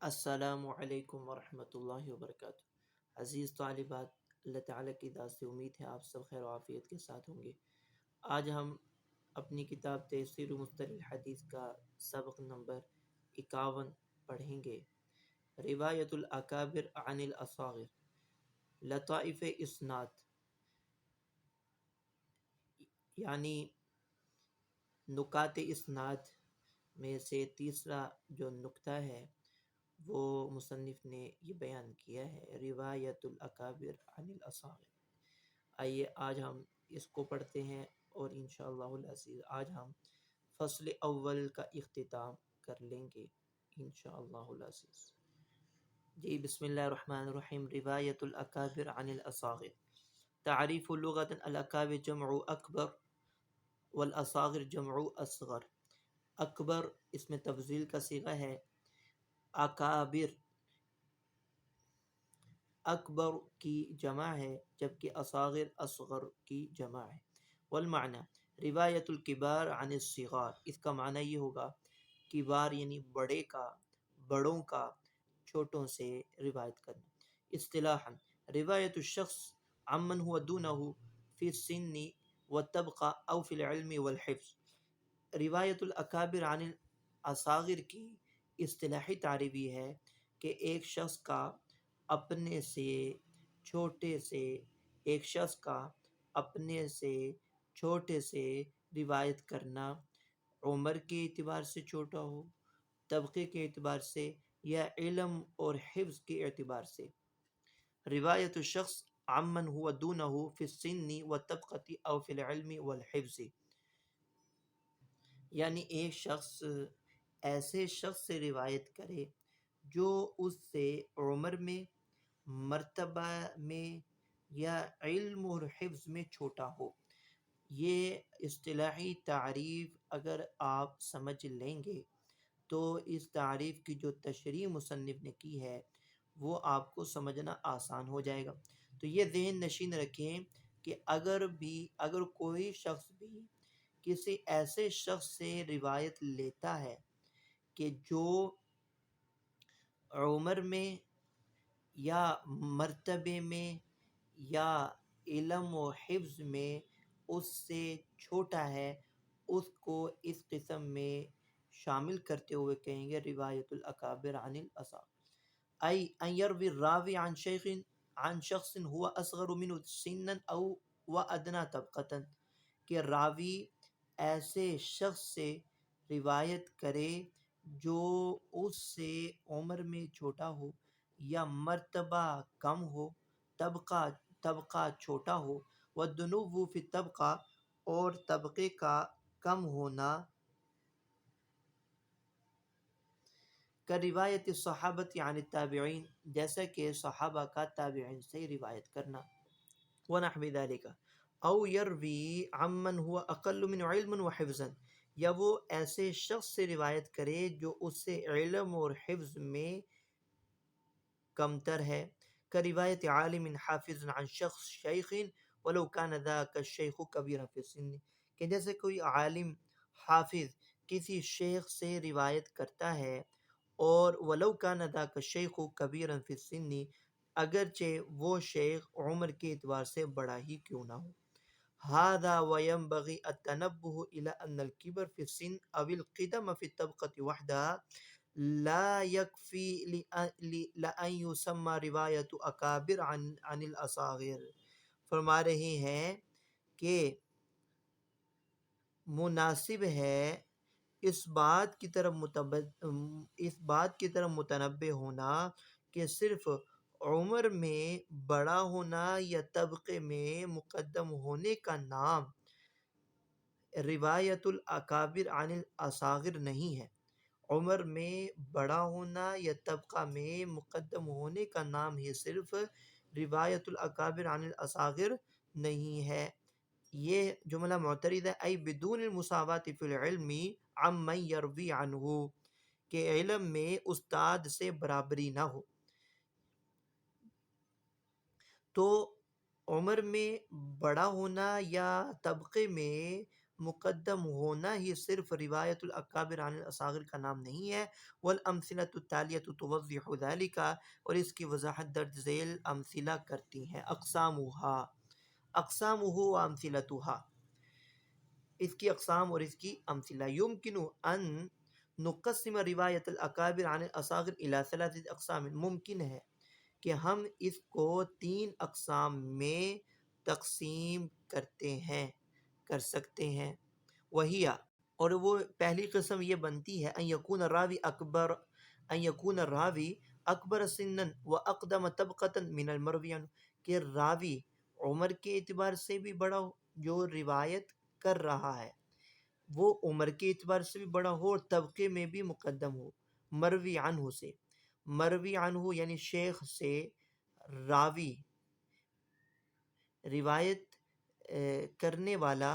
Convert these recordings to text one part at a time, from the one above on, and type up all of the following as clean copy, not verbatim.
السلام علیکم ورحمۃ اللہ وبرکاتہ۔ عزیز طالبات، اللہ تعالیٰ کی ذات سے امید ہے آپ سب خیر و عافیت کے ساتھ ہوں گے۔ آج ہم اپنی کتاب تفسیر مصطلح الحدیث کا سبق نمبر 51 پڑھیں گے۔ روایت الاکابر عن الاصاغر، لطائف اسناد، یعنی نکات اسناد میں سے تیسرا جو نکتہ ہے وہ مصنف نے یہ بیان کیا ہے، روایت الاکابر عن الاصاغر۔ آئیے آج ہم اس کو پڑھتے ہیں اور انشاءاللہ العزیز آج ہم فصل اول کا اختتام کر لیں گے انشاءاللہ العزیز۔ جی بسم اللہ الرحمن الرحیم۔ روایت الاکابر عن الاصاغر، تعریف لغت الاکابر جمع اکبر والاصاغر جمع اصغر۔ اکبر اس میں تفضیل کا صیغہ ہے، اکابر اکبر کی جمع ہے جبکہ اصاغر اصغر کی جمع ہے۔ والمعنی روایت الکبار عن الصغار، اس کا معنی یہ ہوگا کبار یعنی بڑوں کا چھوٹوں سے روایت کرنا۔ اصطلاحا روایت الشخص عمن هو دونه في السن والطبقة او في العلم والحفظ۔ روایت الاکابر عن الاصاغر کی اصطلاحی تعریف یہ ہے کہ ایک شخص کا اپنے سے چھوٹے سے روایت کرنا، عمر کے اعتبار سے چھوٹا ہو، طبقے کے اعتبار سے یا علم اور حفظ کے اعتبار سے۔ روایت الشخص عمن هو دونه في السن والطبقة او في العلم والحفظ، یعنی ایک شخص ایسے شخص سے روایت کرے جو اس سے عمر میں، مرتبہ میں یا علم اور حفظ میں چھوٹا ہو۔ یہ اصطلاحی تعریف اگر آپ سمجھ لیں گے تو اس تعریف کی جو تشریح مصنف نے کی ہے وہ آپ کو سمجھنا آسان ہو جائے گا۔ تو یہ ذہن نشین رکھیں کہ اگر کوئی شخص بھی کسی ایسے شخص سے روایت لیتا ہے کہ جو عمر میں یا مرتبے میں یا علم و حفظ میں اس سے چھوٹا ہے، اس کو اس قسم میں شامل کرتے ہوئے کہیں گے روایت الاکابر عن الاصاغر، ای ان یروی الراوی عن شخص هو اصغر منه سنا او وادنی طبقة، کہ راوی ایسے شخص سے روایت کرے جو اس سے عمر میں چھوٹا ہو یا مرتبہ کم ہو، طبقہ چھوٹا ہو، والدنو فی الطبقہ، اور طبقے کا کم ہونا، کا روایت الصحابۃ عن التابعین، جیسا کہ صحابہ کا تابعین سے روایت کرنا، ونحو ذلک، او یروی عمن هو اقل من علم وحفظا، یا وہ ایسے شخص سے روایت کرے جو اس سے علم اور حفظ میں کمتر ہے، کا روایت عالم حافظ عن شخص شیخ ولو کان ذاک الشیخ کبیرا فی السن، کہ جیسے کوئی عالم حافظ کسی شیخ سے روایت کرتا ہے اور ولو کان ذاک الشیخ کبیرا فی السن، اگرچہ وہ شیخ عمر کے اعتبار سے بڑا ہی کیوں نہ ہو۔ هذا وينبغي التنبه إلى أن الكبر في السن أو القدم في الطبقة وحدها لا يكفي لأن يسمى روایت اکابر عن الاصاغر۔ فرما رہے ہیں کہ مناسب ہے اس بات کی طرف متنبہ ہونا کہ صرف عمر میں بڑا ہونا یا طبقے میں مقدم ہونے کا نام روایت الاکابر عن الاصاغر نہیں ہے۔ عمر میں بڑا ہونا یا طبقہ میں مقدم ہونے کا نام ہی صرف روایت الاکابر عن الاصاغر نہیں ہے۔ یہ جملہ معترض ہے، ای بدون المساوات فی العلم عمن یروی عنہ، کہ علم میں استاد سے برابری نہ ہو۔ تو عمر میں بڑا ہونا یا طبقے میں مقدم ہونا ہی صرف روایت الاکابر عن الاصاغر کا نام نہیں ہے، والامثلۃ التالیۃ توضح ذلك، اور اس کی وضاحت درج ذیل امثلہ کرتی ہیں۔ اقسامہ و امثلتها، اس کی اقسام اور اس کی امثلہ۔ یمکن ان نقسم روایت الاکابر عن الاصاغر الى ثلاثة اقسام، ممکن ہے کہ ہم اس کو 3 اقسام میں تقسیم کر سکتے ہیں۔ وہی، اور وہ پہلی قسم یہ بنتی ہے ان یکون راوی اکبر سنا و اقدم طبقۃ من المروی عنہ، کہ راوی عمر کے اعتبار سے بھی بڑا ہو، جو روایت کر رہا ہے وہ عمر کے اعتبار سے بھی بڑا ہو اور طبقے میں بھی مقدم ہو مروی عنہ سے۔ مروی عنہ یعنی شیخ سے راوی روایت کرنے والا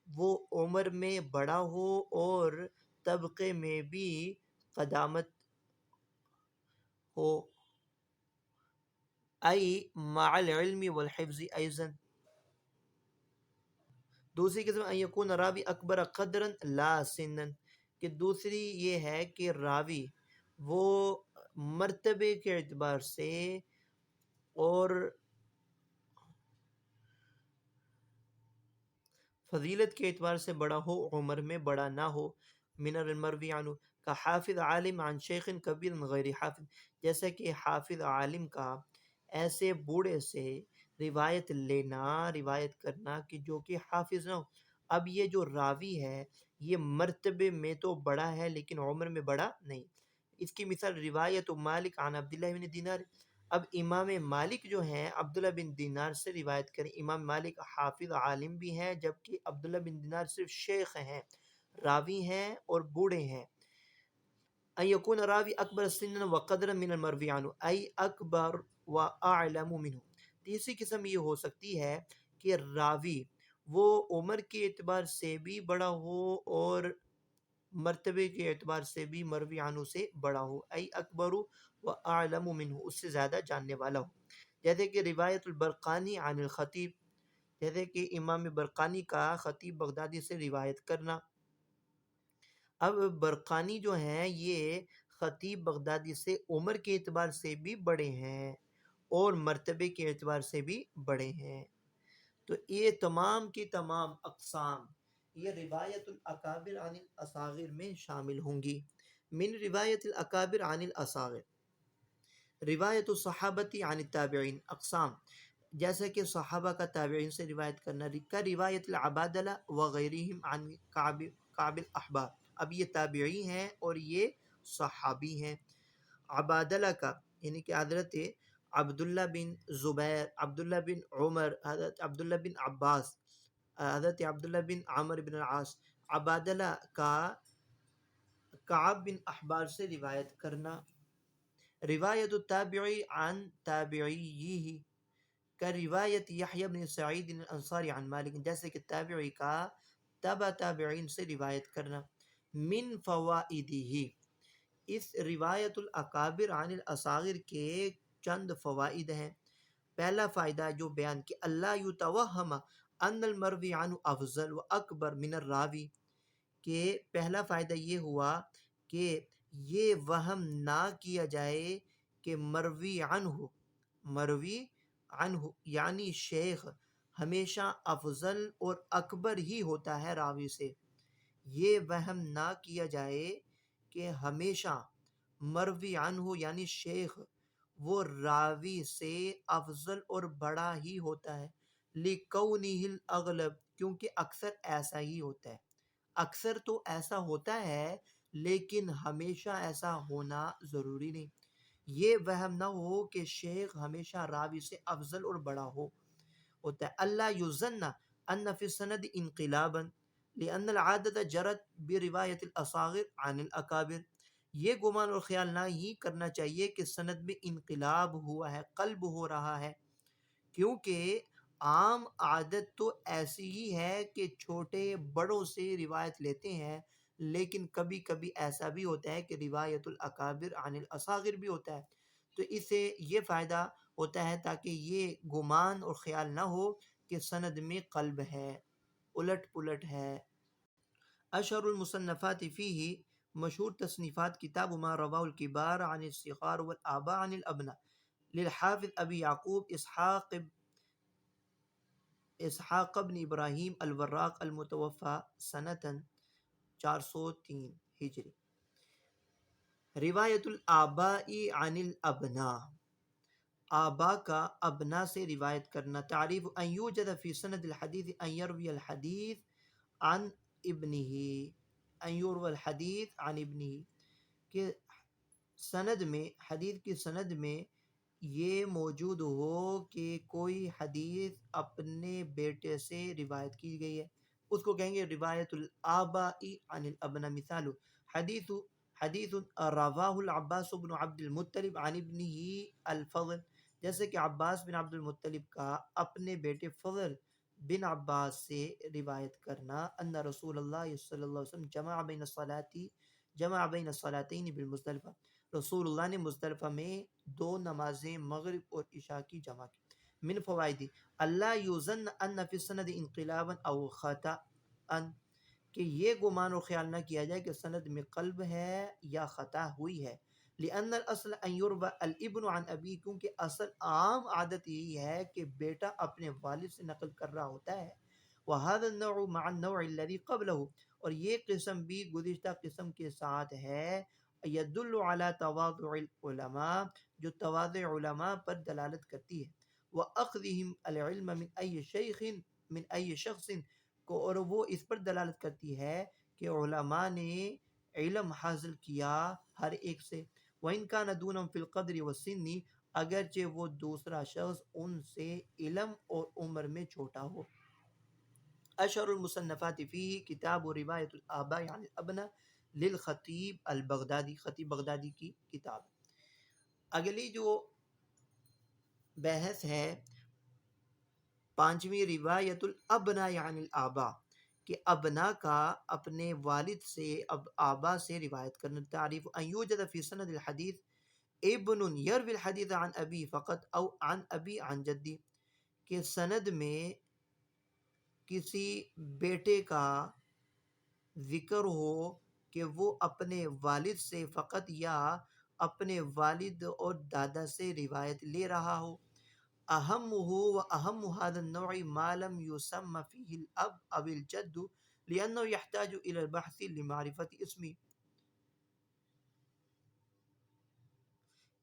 وہ عمر میں بڑا ہو اور طبقے میں بھی قدامت ہو، ای مع العلم والحفظ ایضا۔ دوسری قسم ان یکون راوی اکبر قدرا لا سنا، کہ دوسری یہ ہے کہ راوی وہ مرتبے کے اعتبار سے اور فضیلت کے اعتبار سے بڑا ہو، عمر میں بڑا نہ ہو۔ من المروی عنہ کا حافظ عالم عن شیخ کبیر غیر حافظ، جیسا کہ حافظ عالم کا ایسے بوڑھے سے روایت کرنا کہ جو کہ حافظ نہ ہو۔ اب یہ جو راوی ہے یہ مرتبے میں تو بڑا ہے لیکن عمر میں بڑا نہیں۔ اس کی مثال روایت مالک عن عبداللہ بن دینار، اب امام مالک جو ہیں عبداللہ بن دینار سے روایت کریں۔ امام مالک حافظ عالم بھی ہیں جبکہ عبداللہ بن دینار صرف شیخ ہیں، راوی ہیں اور بوڑھے ہیں۔ ان یکون راوی اکبر سنا و قدرا من المروی عنہ ای اکبر و اعلم منہ، تیسری قسم یہ ہو سکتی ہے کہ راوی وہ عمر کے اعتبار سے بھی بڑا ہو اور مرتبے کے اعتبار سے بھی مروی عنہ سے بڑا ہو، ای اکبر و اعلم منہ، اس سے زیادہ جاننے والا ہو۔ جیسے کہ روایت البرقانی عن الخطیب، جیسے کہ امام برقانی کا خطیب بغدادی سے روایت کرنا۔ اب برقانی جو ہیں یہ خطیب بغدادی سے عمر کے اعتبار سے بھی بڑے ہیں اور مرتبے کے اعتبار سے بھی بڑے ہیں۔ تو یہ تمام کی تمام اقسام یہ روایت الاکابر عن الاصاغر میں شامل ہوں گی۔ من روایت الاکابر عن الاصاغر روایت الصحابۃ عن التابعین، اقسام جیسے کہ صحابہ کا تابعین سے روایت کرنا، کا روایت العبادلہ وغیرہم عن کعب الاحبار، اب یہ تابعی ہیں اور یہ صحابی ہیں۔ عبادلہ کا یعنی کہ حضرت عبداللہ بن زبیر، عبداللہ بن عمر، حضرت عبداللہ بن عباس، حضرت عبداللہ بن عمر بن العاص۔ عبادلہ کا کعب بن احبار سے روایت کرنا۔ روایت التابعی عن تابعیہ کا روایت یحییٰ بن سعید الانصاری عن مالک، جیسے کہ تابعی کا تبع تابعین سے روایت کرنا۔ من فوائدہ، اس روایت الاکابر عن الاصاغر کے چند فوائد ہیں۔ پہلا فائدہ جو بیان کہ اللہ یتوہم ان المروی عنہ افضل و اکبر من الراوی، کہ پہلا فائدہ یہ ہوا کہ یہ وہم نہ کیا جائے کہ مروی عنہ یعنی شیخ ہمیشہ افضل اور اکبر ہی ہوتا ہے راوی سے۔ یہ وہم نہ کیا جائے کہ ہمیشہ مروی عنہ یعنی شیخ وہ راوی سے افضل اور بڑا ہی ہوتا ہے، لِکَوْنِهِ الْأَغْلَبِ، کیونکہ اکثر ایسا ہی ہوتا ہے۔ اکثر تو ایسا ہوتا ہے لیکن ہمیشہ ایسا ہونا ضروری نہیں۔ یہ وہم نہ ہو کہ شیخ ہمیشہ راوی سے افضل اور بڑا ہوتا ہے۔ اللہ یظن ان فی السند انقلابا لأن العادة جرت بروایت الاصاغر عن الاکابر، یہ گمان اور خیال نہ ہی کرنا چاہیے کہ سند میں انقلاب ہوا ہے، قلب ہو رہا ہے، کیونکہ عام عادت تو ایسی ہی ہے کہ چھوٹے بڑوں سے روایت لیتے ہیں، لیکن کبھی کبھی ایسا بھی ہوتا ہے کہ روایت الاکابر عن الاصاغر بھی ہوتا ہے۔ تو اس سے یہ فائدہ ہوتا ہے تاکہ یہ گمان اور خیال نہ ہو کہ سند میں قلب ہے، الٹ پلٹ ہے، اشهر المصنفات فيه مشهور تصنیفات کتاب ما رواه الكبار عن الصغار والآباء عن الأبناء للحافظ ابی یعقوب اسحاق بن ابراہیم الوراق المتوفى سنة 403 ہجری. روایت الآباء عن الابناء، آبا کا ابنا سے روایت کرنا. تعریف ان یوجد فی سند الحدیث ان یروی الحدیث عن ابنہ، ان یروی الحدیث عن ابنہ، کہ سند میں، حدیث کی سند میں یہ موجود ہو کہ کوئی حدیث اپنے بیٹے سے روایت کی گئی ہے، اس کو کہیں گے روایت الآباء عن الابناء. مثال حدیث رواہ العباس بن عبد المطلب عن ابنہ الفضل، جیسے کہ عباس بن عبد المطلب کا اپنے بیٹے فضل بن عباس سے روایت کرنا. ان رسول اللہ صلی اللہ علیہ وسلم جمع بین الصلاتین بالمزدلفہ، رسول اللہ نے مزدلفہ میں دو نمازیں مغرب اور عشاء کی جمع کی. من فوائد اللہ یوزن ان فی السند انقلابا او خطا، کہ یہ گمان و خیال نہ کیا جائے کہ سند میں قلب ہے یا خطا ہوئی ہے. لأن الاصل ان يروى الابن عن ابی، کیونکہ اصل عام عادت یہی ہے کہ بیٹا اپنے والد سے نقل کر رہا ہوتا ہے. وهذا النوع مع النوع الذي قبله، اور یہ قسم بھی گزشتہ قسم کے ساتھ ہے. يدل على تواضع العلماء، جو تواضع علماء پر دلالت کرتی ہے. واخذهم العلم من اي شخص کو، اور وہ اس پر دلالت کرتی ہے کہ علماء نے علم حاصل کیا ہر ایک سے. وَإِنْ كَانَ دُونَهُمْ فِي الْقَدْرِ وَالسِّنِّ، اگرچہ وہ دوسرا شخص ان سے علم اور عمر میں چھوٹا ہو. اشہر المصنفات فیہ کتاب روایت الآباء عن الابناء للخطیب البغدادی، خطیب بغدادی کی کتاب. اگلی جو بحث ہے پانچویں، روایت الابناء عن الآباء، کہ ابنا کا اپنے والد سے آبا سے روایت کرنا. تعریف ان یوجد فی سند الحدیث ابن یروی الحدیث عن ابی فقط او عن ابی عن جدی، کہ سند میں کسی بیٹے کا ذکر ہو کہ وہ اپنے والد سے فقط یا اپنے والد اور دادا سے روایت لے رہا ہو. اہمہ و اہم هذا النوع ما لم يسمى فيه الاب او الجد لانه يحتاج الى البحث لمعرفة اسمه.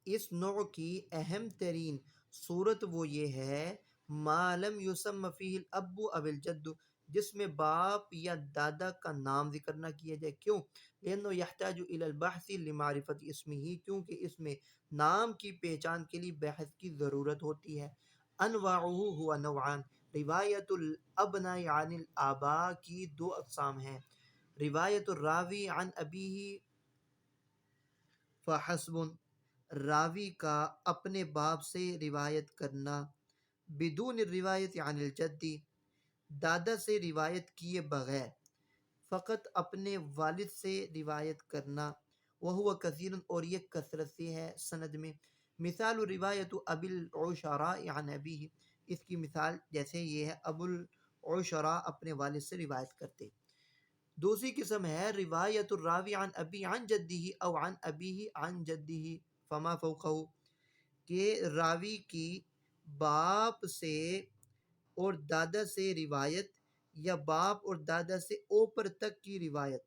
اس نوع کی اہم ترین صورت وہ یہ ہے ما لم يسمى فيه الاب او الجد، جس میں باپ یا دادا کا نام ذکر نہ کیا جائے. کیوں؟ لانه يحتاج الى البحث لمعرفة اسمه، کیونکہ اس میں نام کی پہچان کے لیے بحث کی ضرورت ہوتی ہے. انواعہ ہوا نوعان، روایت الابناء عن الآباء کی دو اقسام ہیں. روایت الراوی عن ابیہ فحسب، راوی کا اپنے باپ سے روایت کرنا، بدون الروایت عن الجدی، دادا سے روایت کیے بغیر فقط اپنے والد سے روایت کرنا. وہو کثیر، اور یہ کثرت سے ہے سند میں. مثال روایت ابی العشراء عن ابیہ، اس کی مثال جیسے یہ ہے ابو العشراء اپنے والد سے روایت کرتے. دوسری قسم ہے روایت الراوی عن ابی عن جدہ او عن ابیہ عن جدہ فما فوقہ، کہ راوی کی باپ سے اور دادا سے روایت یا باپ اور دادا سے اوپر تک کی روایت.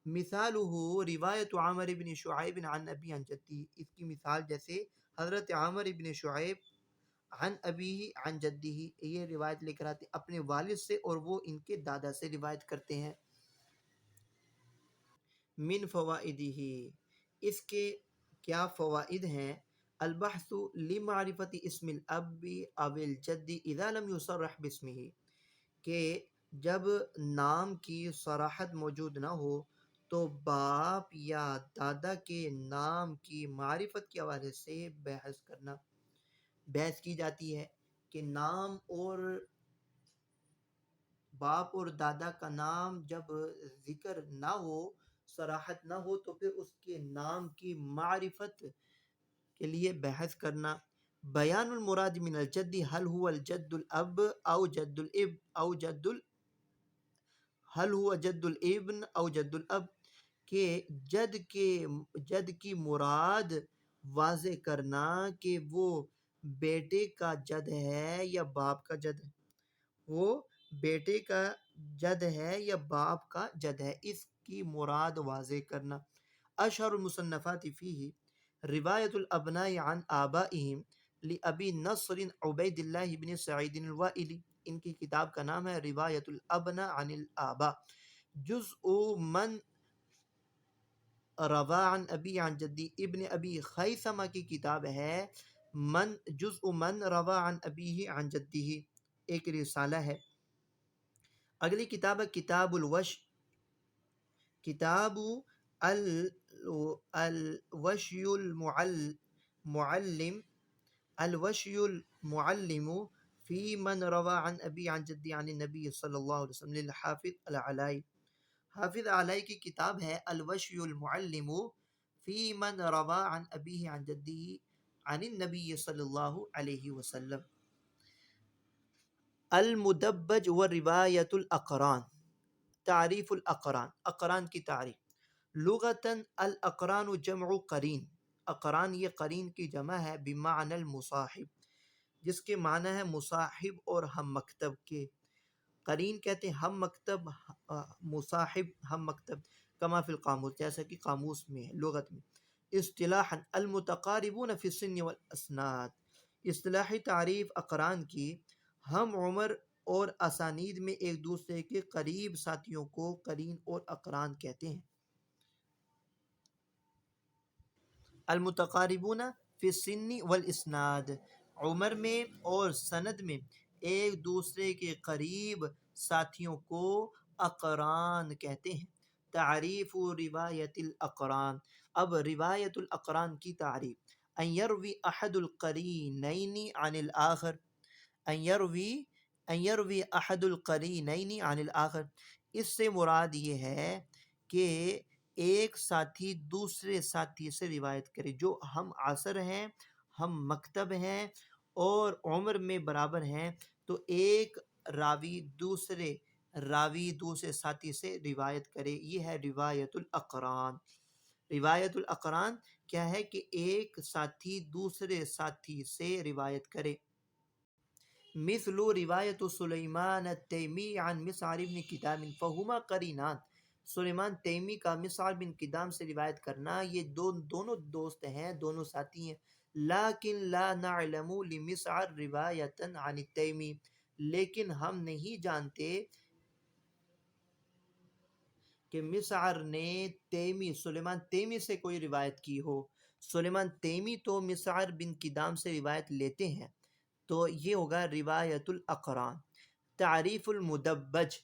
مثالہ روایت عامر بن شعیب عن ابی عن جدی، اس کی مثال جیسے حضرت عامر بن شعیب عن ابی عن جدی، یہ روایت لے کر آتے اپنے والد سے اور وہ ان کے دادا سے روایت کرتے ہیں. من فوائدہ، اس کے کیا فوائد ہیں. البحث لمعرفت اسم الاب او الجد اذا لم یصرح باسمہ، کہ جب نام کی صراحت موجود نہ ہو تو باپ یا دادا کے نام کی معرفت کے حوالے سے بحث کی جاتی ہے کہ نام اور باپ اور دادا کا نام جب ذکر نہ ہو، صراحت نہ ہو، تو پھر اس کے نام کی معرفت کے لیے بحث کرنا. بیان المراد من الجد، هل هو الجد الاب او جد الاب او جد حل ہوا جد الابن او جد الاب، کہ جد کی مراد واضح کرنا کہ وہ بیٹے کا جد ہے یا باپ کا جد ہے، وہ بیٹے کا جد ہے یا باپ کا جد ہے، اس کی مراد واضح کرنا۔ اشہر المصنفات فیہ روایت الابناء عن آبائہم لأبی نصر عبید اللہ بن سعید الوائلی، ان کی کتاب کا نام ہے روایت الابناء عن الآباء، جزء من روا عن ابی عن جدی، ابن ابی خیثمہ کی کتاب ہے جزء من روا عن ابیہ عن جدیہ، ایک رسالہ ہے۔ اگلی کتاب ہے کتاب الوش، کتاب الوشی المعلم، الوشی المعلم فی من روا عن ابی عن جدی عن النبی صلی اللہ علیہ وسلم للحافظ العلائی، حافظ علائی کی کتاب ہے الوشی المعلم فی من روا عن ابیہ عن جدی عن النبی صلی اللہ علیہ وسلم۔ المدبج و روایت الاقران، تعریف الاقران، اقران کی تعریف۔ لغتاً الاقران جمع قرین، اقران یہ قرین کی جمع ہے، بمعنی المصاحب، جس کے معنی ہے مصاحب اور ہم مکتب کے۔ قرین کہتے ہیں ہم مکتب، مصاحب ہم مکتب، کما فی القاموس، جیسا کہ قاموس میں ہے لغت میں۔ اصطلاحاً المتقاربون فی السن والاسناد، اصطلاحی تعریف اقران کی، ہم عمر اور اسانید میں ایک دوسرے کے قریب ساتھیوں کو قرین اور اقران کہتے ہیں۔ المتقاربون فی السن والاسناد، عمر میں اور سند میں ایک دوسرے کے قریب ساتھیوں کو اقران کہتے ہیں۔ تعریف روایت الاقران، اب روایت الاقران کی تعریف۔ ان یروی احد القرینین عن الآخر، ان یروی احد القرینین عن الآخر، اس سے مراد یہ ہے کہ ایک ساتھی دوسرے ساتھی سے روایت کرے، جو ہم عصر ہیں، ہم مکتب ہیں اور عمر میں برابر ہیں، تو ایک راوی دوسرے ساتھی سے روایت کرے، یہ ہے روایت الاقران۔ روایت الاقران کیا ہے کہ ایک ساتھی دوسرے ساتھی سے روایت کرے۔ مثل روایت سلیمان التیمی عن مسعر بن کدام فہما قرینان، سلیمان تیمی کا مسعر بن کدام سے روایت کرنا، یہ دونوں دوست ہیں، دونوں ساتھی ہیں۔ لیکن لا نعلم لمسعر روایتا عن التیمی، لیکن ہم نہیں جانتے کہ مسعر نے سلیمان تیمی سے کوئی روایت کی ہو۔ سلیمان تیمی تو مسعر بن کدام سے روایت لیتے ہیں، تو یہ ہوگا روایت الاقران۔ تعریف المدبج،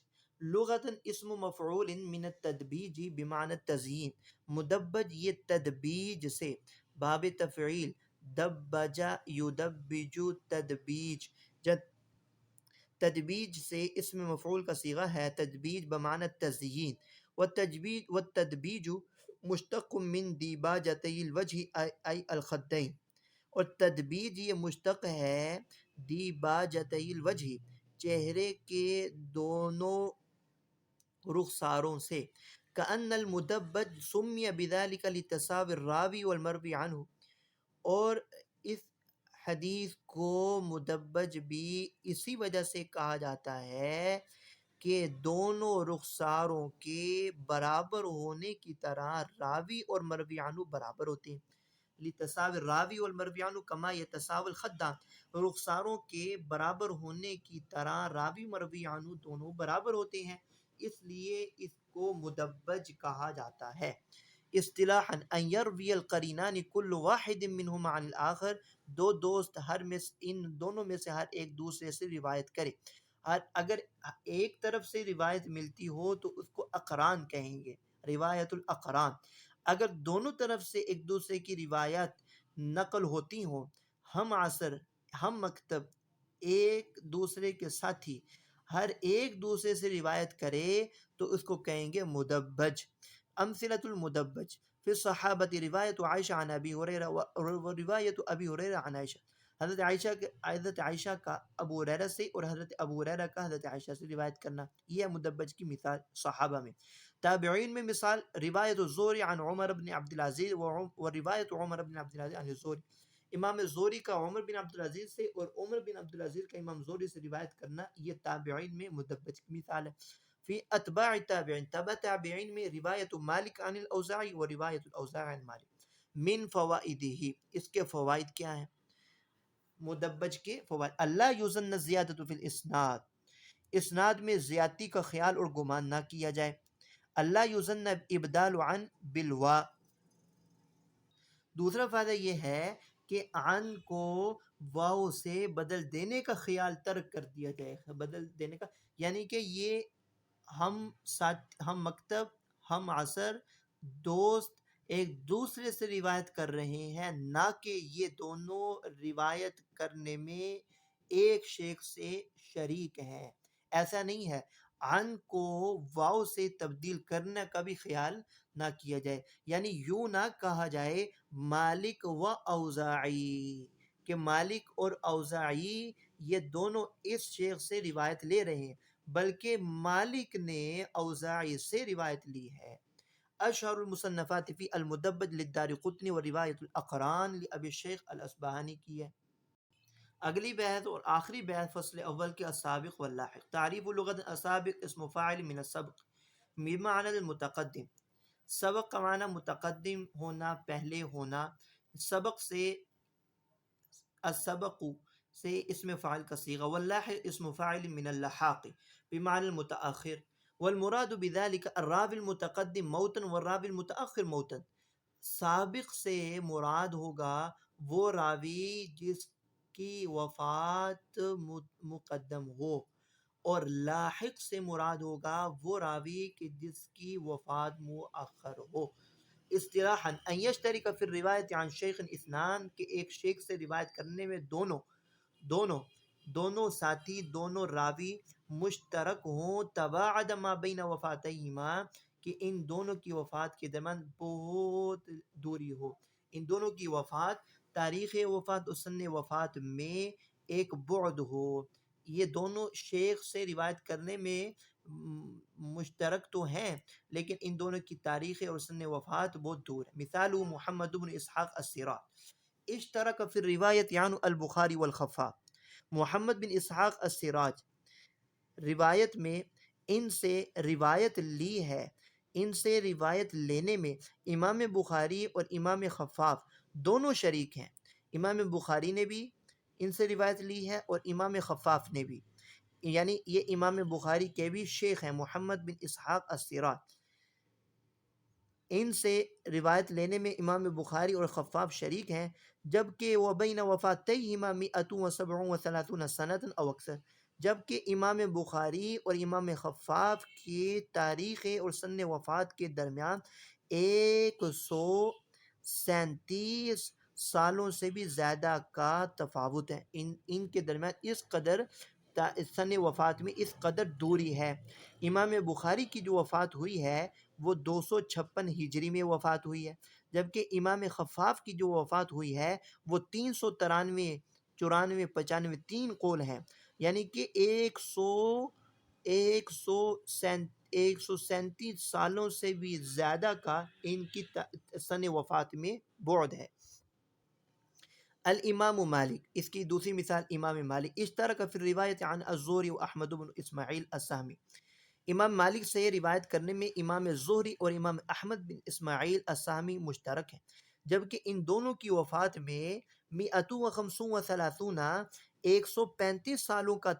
لغتاً اسم مفعول من التدبیج بمعنی التزیین، مدبج یہ تدبیج سے، باب تفعیل، دبج یدبج تدبیج، تدبیج سے اسم مفعول کا صیغہ ہے، تدبیج بمعنی تزیین، والتدبیج مشتق من دیباجتی الوجہ ای الخدین، اور تدبیج یہ مشتق ہے دیباجتی الوجہ، چہرے کے دونوں رخساروں سے۔ کأن المدبج سمی بذلک لتساوی الراوی والمروی عنہ، اور اس حدیث کو مدبج بھی اسی وجہ سے کہا جاتا ہے کہ دونوں رخساروں کے برابر ہونے کی طرح راوی اور مروی عنہ برابر ہوتے ہیں۔ لتساوی الراوی والمروی عنہ کما یتساوی الخدان، رخساروں کے برابر ہونے کی طرح راوی مروی عنہ دونوں برابر ہوتے ہیں، اس لیے اس کو مدبج کہا جاتا ہے۔ اصطلاحاً ان یروی القرینان کل واحد منہما عن الآخر، دو دوست ان دونوں میں سے ہر ایک دوسرے سے روایت کرے، اگر ایک طرف سے روایت ملتی ہو تو اس کو اقران کہیں گے، روایت الاقران۔ اگر دونوں طرف سے ایک دوسرے کی روایت نقل ہوتی ہوں، ہم عصر، ہم مکتب، ایک دوسرے کے ساتھی ہر ایک دوسرے سے روایت کرے تو اس کو کہیں گے مدبج۔ امثلۃ المدبج فی الصحابۃ روایت عائشہ عن ابی ہریرہ و روایت ابی ہریرہ عن عائشہ، حضرت عائشہ کا ابو ہریرہ سے اور حضرت ابو ہریرہ کا حضرت عائشہ سے روایت کرنا، یہ ہے مدبج کی مثال صحابہ میں۔ تابعین میں مثال روایت الزہری عن عمر بن عبد العزیز و روایت عمر بن عبد العزیز عن الزہری، امام زہری کا عمر بن عبد العزیز سے اور عمر بن عبد العزیز کا امام زہری سے روایت کرنا، یہ تابعین میں مدبج کی مثال ہے۔ فی اتباع التابعین، تبع تابعین میں روایت مالک عن الاوزاعی و روایت الاوزاعی عن مالک من فوائدہ، اس کے فوائد کیا ہیں؟ مدبج کے فوائد، اللہ یظن زیادت فی الاسناد، اسناد میں زیادتی کا خیال اور گمان نہ کیا جائے، اللہ یظن ابدال عن بالوا، دوسرا فائدہ یہ ہے کہ عن کو واو سے بدل دینے کا خیال ترک کر دیا جائے، بدل دینے کا یعنی کہ یہ ہم مکتب، ہم عصر، دوست ایک دوسرے سے روایت کر رہے ہیں، نہ کہ یہ دونوں روایت کرنے میں ایک شیخ سے شریک ہیں، ایسا نہیں ہے۔ عن کو واو سے تبدیل کرنے کا بھی خیال نہ کیا جائے، یعنی یوں نہ کہا جائے مالک و اوزاعی کہ مالک اور اوزاعی یہ دونوں اس شیخ سے روایت لے رہے ہیں، بلکہ مالک نے اوزاعی سے روایت لی ہے۔ اشہر المصنفات فی المدبج للدارقطنی و روایت الاقران لابی الشیخ الاسبہانی کی ہے۔ اگلی بحث اور آخری بحث فصل اول کے السابق واللاحق۔ تعریف لغت السابق اسم فاعل من السبق بمعنى المتقدم، سبق کا معنی متقدم ہونا، پہلے ہونا، سبق سے السبق سے اسم فاعل کا صیغہ، واللاحق اسم فاعل من اللحاق بمعنى المتأخر، والمراد بذلك الراوی المتقدم موتا والراوی المتأخر موتا، سابق سے مراد ہوگا وہ راوی جس کی وفات مقدم ہو، اور لاحق سے مراد ہوگا وہ راوی کہ جس کی وفات مؤخر ہو۔ اصطلاحاً ان یشترک فی الروایت عن شیخ اثنان، کہ ایک شیخ سے روایت کرنے میں دونوں ساتھی، دونوں راوی مشترک ہوں، تباعد ما بین وفاتیہما، کہ ان دونوں کی وفات کے درمیان بہت دوری ہو، ان دونوں کی وفات، تاریخ وفات اور سن وفات میں ایک بعد ہو، یہ دونوں شیخ سے روایت کرنے میں مشترک تو ہیں لیکن ان دونوں کی تاریخ اور سن وفات بہت دور ہے۔ مثال محمد بن اسحاق السراج اشترک فی الروایت عن البخاری والخفاف، محمد بن اسحاق السراج روایت میں ان سے روایت لی ہے، ان سے روایت لینے میں امام بخاری اور امام خفاف دونوں شریک ہیں، امام بخاری نے بھی ان سے روایت لی ہے اور امام خفاف نے بھی، یعنی یہ امام بخاری کے بھی شیخ ہیں محمد بن اسحاق السراج، ان سے روایت لینے میں امام بخاری اور خفاف شریک ہیں، جبکہ وبین وفاتیہما 137 سنۃ او اکثر، جبکہ امام بخاری اور امام خفاف کی تاریخ اور سن وفات کے درمیان 137 سالوں سے بھی زیادہ کا تفاوت ہے، ان کے درمیان اس قدر سن وفات میں اس قدر دوری ہے۔ امام بخاری کی جو وفات ہوئی ہے وہ 256 ہجری میں وفات ہوئی ہے، جبکہ امام خفاف کی جو وفات ہوئی ہے وہ 393، 94، 95 تین قول ہیں، یعنی کہ 137 سالوں سے بھی زیادہ کا ان کی سن وفات میں بعد ہے۔ الامام مالک، اس کی دوسری مثال امام مالک اشترک فی الروایت عن الزہری و احمد بن اسماعیل السہمی، امام مالک سے روایت کرنے میں امام زہری اور امام احمد بن اسماعیل السہمی مشترک ہیں، جبکہ ان دونوں کی وفات میں 135 135 سالوں کا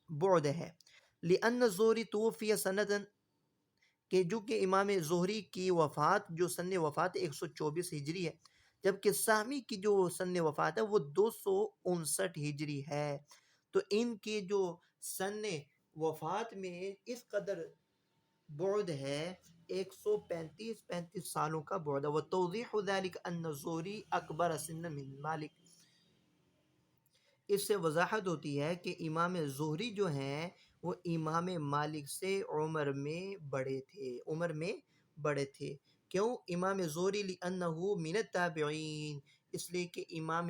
بعد ہے، لأن الزہری توفی سنۃ، کہ جو کہ امام زہری کی وفات جو سن وفات 124 ہجری ہے، جبکہ سہمی کی جو سن وفات ہے وہ 259 ہجری ہے، تو ان کی جو سن وفات میں اس قدر بعد ہے، 135 سالوں کا بعد ہے۔ وتوضیح ذلك ان الزہری اکبر سنا من مالک، اس سے وضاحت ہوتی ہے کہ امام زہری جو ہیں وہ امام مالک سے عمر میں بڑے تھے، کیوں؟ امام زہری لأنہ من التابعین، اس لیے کہ امام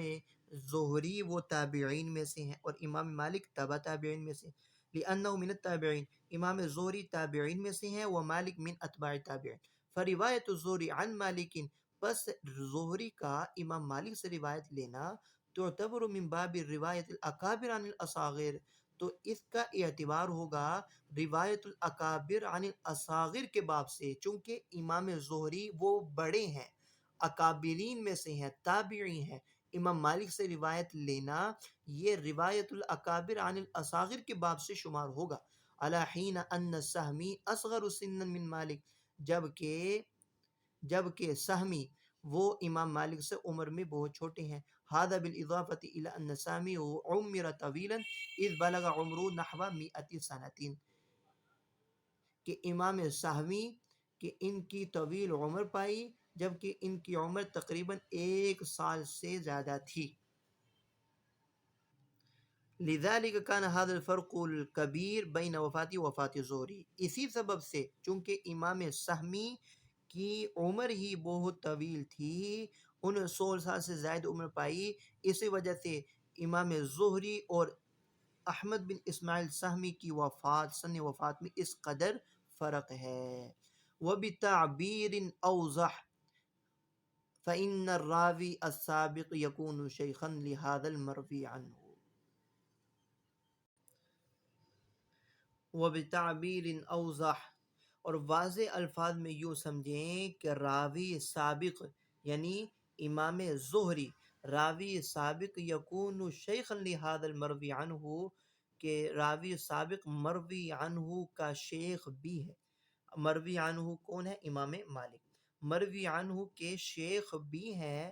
زہری وہ تابعین میں سے ہیں اور امام مالک تبع تابعین میں سے ہیں۔ لأنه من التابعین، امام زہری تابعین میں سے ہیں، ومالک من اتباع تابعین، فروایت الزہری عن مالک، پس زہری کا امام مالک سے روایت لینا تعتبر من باب روایت الاکابر عن الاصاغر، تو اس کا اعتبار ہوگا روایت الاکابر عن الاصاغر کے باب سے، چونکہ امام زہری وہ بڑے ہیں، اکابرین میں سے ہیں، تابعی ہیں۔ امام مالک سے روایت لینا یہ روایت الاکابر عن الاصاغر کے باب سے شمار ہوگا، علی حین ان سہمی اصغر سنا من مالک، جبکہ سہمی وہ امام مالک سے عمر میں بہت چھوٹے ہیں۔ هذا بالاضافة الى ان سامی عمر طویلا اذ بلغ عمره نحو 100 سنة، کہ امام سہمی کہ ان کی طویل عمر پائی جبکہ ان کی عمر تقریباً 1 سال سے زیادہ تھی۔ لذلك كان هذا الفرق الكبير بين وفاتی و وفات زہری، اسی سبب سے چونکہ امام سہمی کی عمر ہی بہت طویل تھی، انہوں 100 سال سے زائد عمر پائی، اسی وجہ سے امام زہری اور احمد بن اسماعیل سہمی کی وفات سن وفات میں اس قدر فرق ہے۔ وبتعبیر اوضح فإن الراوی السابق يكون شيخا لهذا المروی عنه، وبتعبیر اوضح، اور واضح الفاظ میں یوں سمجھیں کہ راوی سابق یعنی امام زہری، راوی سابق یکون شیخا لہذا المروی عنہ، کہ راوی سابق مروی عنہ کا شیخ بھی ہے۔ مروی عنہ کون ہے؟ امام مالک، مروی عنہ کے شیخ بھی ہیں۔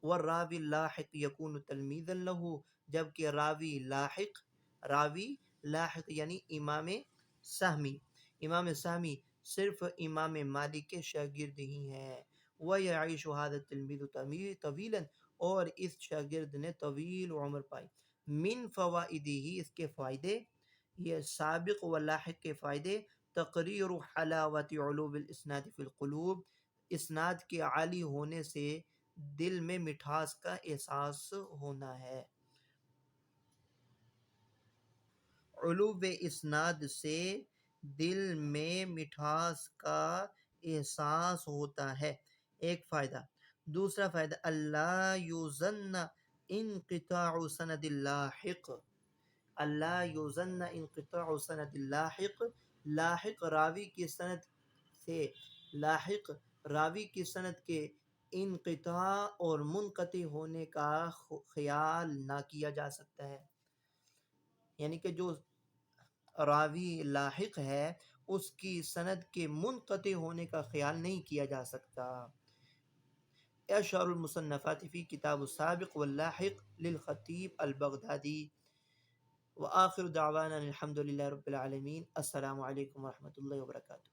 والراوی لاحق یکون تلمیذا لہ، جبکہ راوی لاحق یعنی امام سہمی صرف امام مالک کے شاگرد ہی ہیں۔ وَيَعِيشُ هَذَا التِّلْمِيذُ طَوِيلًا، اور اس شاگرد نے طویل عمر پائی۔ من فوائدہ، اس کے فائدے، یہ سابق و لاحق کے فائدے، تقریر حلاوت علوم الاسناد فی القلوب، اسناد کے عالی ہونے سے دل میں مٹھاس کا احساس ہونا ہے۔ علوم اسناد سے دل میں مٹھاس کا احساس ہوتا ہے، ایک فائدہ۔ دوسرا فائدہ اللہ یظن انقطاع سند اللاحق، اللہ یظن انقطاع سند اللاحق، لاحق راوی کی سند سے، لاحق راوی کی سند کے انقطاع اور منقطع ہونے کا خیال نہ کیا جا سکتا ہے، یعنی کہ جو راوی لاحق ہے اس کی سند کے منقطع ہونے کا خیال نہیں کیا جا سکتا۔ اشہر المصنفات فی کتاب السابق واللاحق للخطیب البغدادی۔ وآخر دعوانا الحمد للہ رب العالمین۔ السلام علیکم ورحمۃ اللہ وبرکاتہ۔